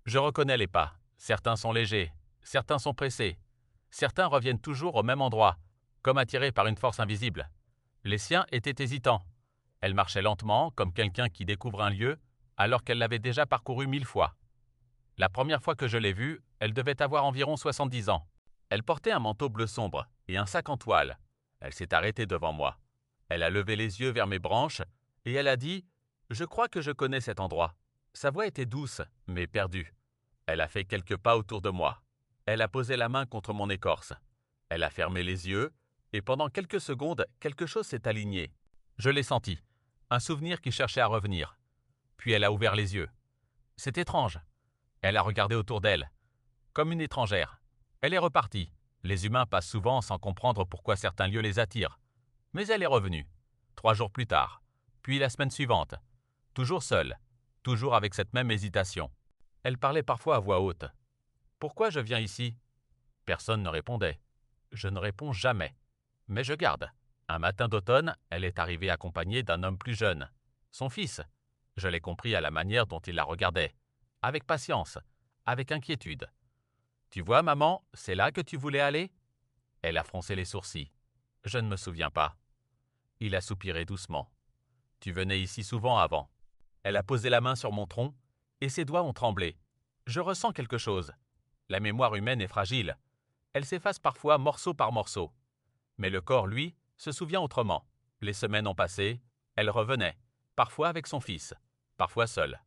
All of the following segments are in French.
Je reconnais les pas. Certains sont légers, certains sont pressés. Certains reviennent toujours au même endroit, comme attirés par une force invisible. Les siens étaient hésitants. Elle marchait lentement, comme quelqu'un qui découvre un lieu, alors qu'elle l'avait déjà parcouru 1000 fois. La première fois que je l'ai vue, elle devait avoir environ 70 ans. Elle portait un manteau bleu sombre et un sac en toile. Elle s'est arrêtée devant moi. Elle a levé les yeux vers mes branches et elle a dit « Je crois que je connais cet endroit ». Sa voix était douce, mais perdue. Elle a fait quelques pas autour de moi. Elle a posé la main contre mon écorce. Elle a fermé les yeux et pendant quelques secondes, quelque chose s'est aligné. Je l'ai senti, un souvenir qui cherchait à revenir. Puis elle a ouvert les yeux. C'est étrange. Elle a regardé autour d'elle, comme une étrangère. Elle est repartie. Les humains passent souvent sans comprendre pourquoi certains lieux les attirent. Mais elle est revenue, 3 jours plus tard, puis la semaine suivante, toujours seule, toujours avec cette même hésitation. Elle parlait parfois à voix haute. « Pourquoi je viens ici ?» Personne ne répondait. Je ne réponds jamais. Mais je garde. Un matin d'automne, elle est arrivée accompagnée d'un homme plus jeune, son fils. Je l'ai compris à la manière dont il la regardait, avec patience, avec inquiétude. « Tu vois, maman, c'est là que tu voulais aller ?» Elle a froncé les sourcils. « Je ne me souviens pas. » Il a soupiré doucement. « Tu venais ici souvent avant. » Elle a posé la main sur mon tronc et ses doigts ont tremblé. Je ressens quelque chose. La mémoire humaine est fragile. Elle s'efface parfois morceau par morceau. Mais le corps, lui, se souvient autrement. Les semaines ont passé, elle revenait, parfois avec son fils, parfois seule.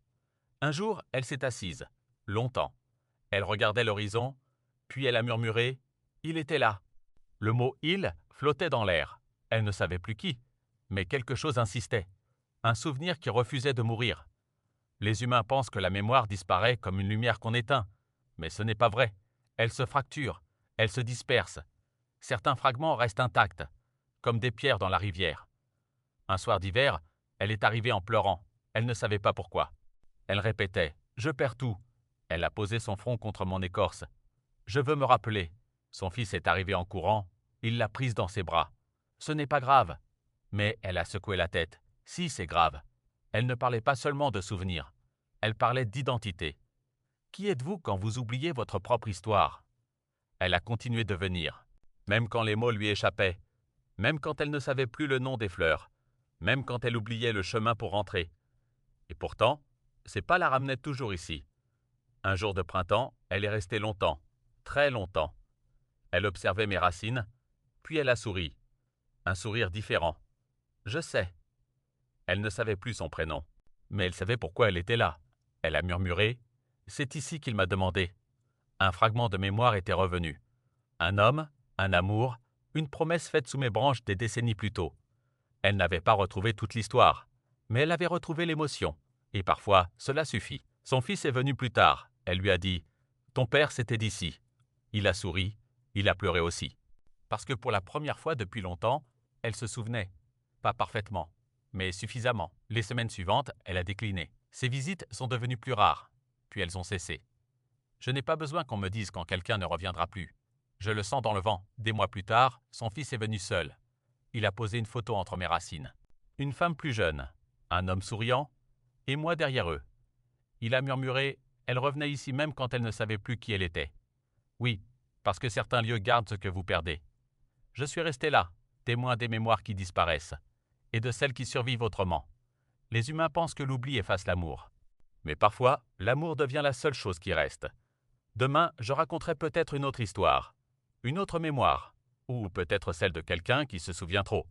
Un jour, elle s'est assise, longtemps. Elle regardait l'horizon, puis elle a murmuré « Il était là ». Le mot « il » flottait dans l'air. Elle ne savait plus qui, mais quelque chose insistait. Un souvenir qui refusait de mourir. Les humains pensent que la mémoire disparaît comme une lumière qu'on éteint, mais ce n'est pas vrai. Elle se fracture, elle se disperse. Certains fragments restent intacts, comme des pierres dans la rivière. Un soir d'hiver, elle est arrivée en pleurant. Elle ne savait pas pourquoi. Elle répétait « Je perds tout ». Elle a posé son front contre mon écorce. « Je veux me rappeler ». Son fils est arrivé en courant. Il l'a prise dans ses bras. « Ce n'est pas grave ». Mais elle a secoué la tête. « Si, c'est grave ». Elle ne parlait pas seulement de souvenirs. Elle parlait d'identité. Qui êtes-vous quand vous oubliez votre propre histoire ? Elle a continué de venir, même quand les mots lui échappaient, même quand elle ne savait plus le nom des fleurs, même quand elle oubliait le chemin pour rentrer. Et pourtant, ses pas la ramenaient toujours ici. Un jour de printemps, elle est restée longtemps, très longtemps. Elle observait mes racines, puis elle a souri. Un sourire différent. Je sais. Elle ne savait plus son prénom, mais elle savait pourquoi elle était là. Elle a murmuré « C'est ici qu'il m'a demandé ». Un fragment de mémoire était revenu. Un homme, un amour, une promesse faite sous mes branches des décennies plus tôt. Elle n'avait pas retrouvé toute l'histoire, mais elle avait retrouvé l'émotion. Et parfois, cela suffit. Son fils est venu plus tard. Elle lui a dit « Ton père, c'était d'ici ». Il a souri, il a pleuré aussi. Parce que pour la première fois depuis longtemps, elle se souvenait. Pas parfaitement, mais suffisamment. Les semaines suivantes, elle a décliné. Ses visites sont devenues plus rares, puis elles ont cessé. Je n'ai pas besoin qu'on me dise quand quelqu'un ne reviendra plus. Je le sens dans le vent. Des mois plus tard, son fils est venu seul. Il a posé une photo entre mes racines. Une femme plus jeune, un homme souriant, et moi derrière eux. Il a murmuré « Elle revenait ici même quand elle ne savait plus qui elle était. » Oui, parce que certains lieux gardent ce que vous perdez. Je suis resté là, témoin des mémoires qui disparaissent, et de celles qui survivent autrement. Les humains pensent que l'oubli efface l'amour. Mais parfois, l'amour devient la seule chose qui reste. Demain, je raconterai peut-être une autre histoire, une autre mémoire, ou peut-être celle de quelqu'un qui se souvient trop.